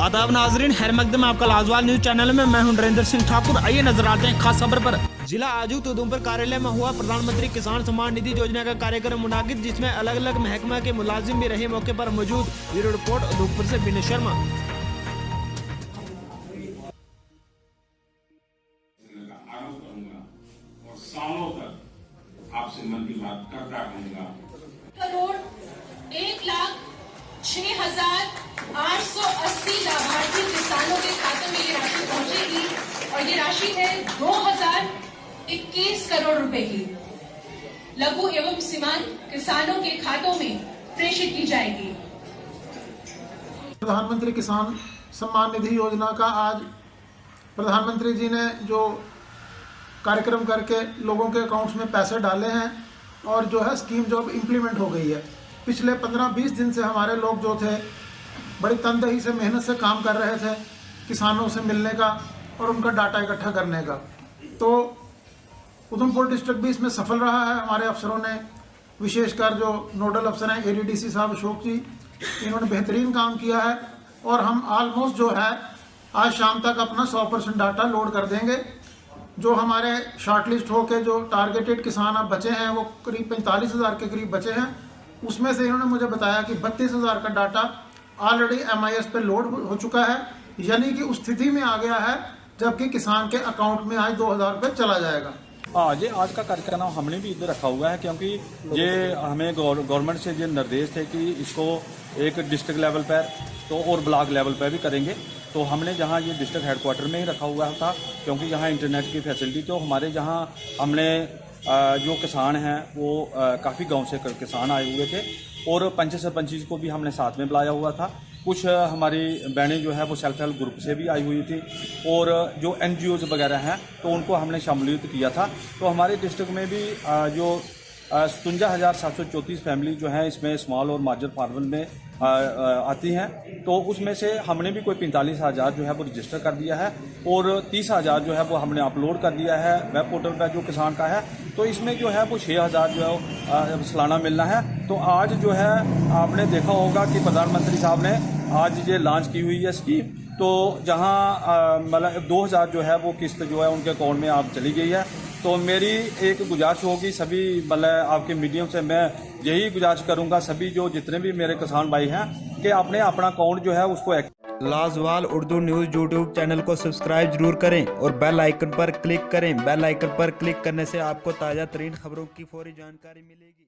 आदाब नाजरीन, खैर मकदम आपका लाजवाल न्यूज चैनल में मैं हूं नरेंद्र सिंह ठाकुर। आइए नजर आते हैं खास खबर पर। जिला आजूत उधमपुर कार्यालय में हुआ प्रधानमंत्री किसान सम्मान निधि योजना का कार्यक्रम मुनाकिद, जिसमें अलग अलग महकमा के मुलाजिम भी रहे मौके पर मौजूद। ब्यूरो रिपोर्ट उधमपुर से विनय शर्मा। सालों तक आपसे मन की बात करता रहूंगा। करोड़ 1,06,880 लाभार्थी किसानों के खाते में ये राशि पहुंचेगी और ये राशि है 2021 करोड़ रुपए की। लघु एवं सीमांत किसानों के खातों में प्रेषित की जाएगी। प्रधानमंत्री किसान सम्मान निधि योजना का आज प्रधानमंत्री जी ने जो कार्यक्रम करके लोगों के अकाउंट्स में पैसे डाले हैं और जो है स्कीम जो अब इम्प्लीमेंट हो गई है। पिछले 15-20 दिन से हमारे लोग जो थे बड़ी तनदेही से मेहनत से काम कर रहे थे किसानों से मिलने का और उनका डाटा इकट्ठा करने का। तो उधमपुर डिस्ट्रिक्ट भी इसमें सफल रहा है। हमारे अफसरों ने, विशेषकर जो नोडल अफसर हैं ADDC साहब अशोक जी, इन्होंने बेहतरीन काम किया है और हम ऑलमोस्ट जो है आज शाम तक अपना 100% डाटा लोड कर देंगे। जो हमारे शॉर्टलिस्ट होके जो टारगेटेड किसान अब बचे हैं वो करीब 45,000 के करीब बचे हैं। उसमें से इन्होंने मुझे बताया कि 32,000 का डाटा ऑलरेडी MIS पे लोड हो चुका है, यानी कि उस स्थिति में आ गया है जबकि किसान के अकाउंट में आज 2,000 रुपये चला जाएगा। ये आज का कार्यक्रम हमने भी इधर रखा हुआ है क्योंकि ये हमें गवर्नमेंट से ये निर्देश थे कि इसको एक डिस्ट्रिक्ट लेवल पर तो और ब्लॉक लेवल पर भी करेंगे। तो हमने जहाँ ये डिस्ट्रिक्ट हेडक्वार्टर में ही रखा हुआ था क्योंकि यहाँ इंटरनेट की फैसिलिटी, तो हमारे जहाँ हमने जो किसान हैं वो काफ़ी गांव से किसान आए हुए थे और पंच सरपंच को भी हमने साथ में बुलाया हुआ था। कुछ हमारी बहनें जो है वो सेल्फ हेल्प ग्रुप से भी आई हुई थी और जो NGOs वगैरह हैं तो उनको हमने शामिलियत किया था। तो हमारे डिस्ट्रिक्ट में भी जो 57,734 फैमिली जो है इसमें स्मॉल और मार्जिनल फार्मर में आती हैं, तो उसमें से हमने भी कोई 45,000 जो है वो रजिस्टर कर दिया है और 30,000 जो है वो हमने अपलोड कर दिया है वेब पोर्टल पर जो किसान का है। तो इसमें जो है वो 6,000 जो है सालाना मिलना है। तो आज जो है आपने देखा होगा कि प्रधानमंत्री साहब ने आज ये लॉन्च की हुई है स्कीम। तो जहाँ मतलब 2,000 जो है वो किस्त जो है उनके अकाउंट में आप चली गई है। तो मेरी एक गुजारिश होगी सभी मतलब आपके मीडियम से मैं यही गुजारिश करूंगा सभी जो जितने भी मेरे किसान भाई हैं कि आपने अपना अकाउंट जो है उसको लाजवाल उर्दू न्यूज YouTube चैनल को सब्सक्राइब जरूर करें और बेल आइकन पर क्लिक करें। बेल आइकन पर क्लिक करने से आपको ताज़ा तरीन खबरों की फौरी जानकारी मिलेगी।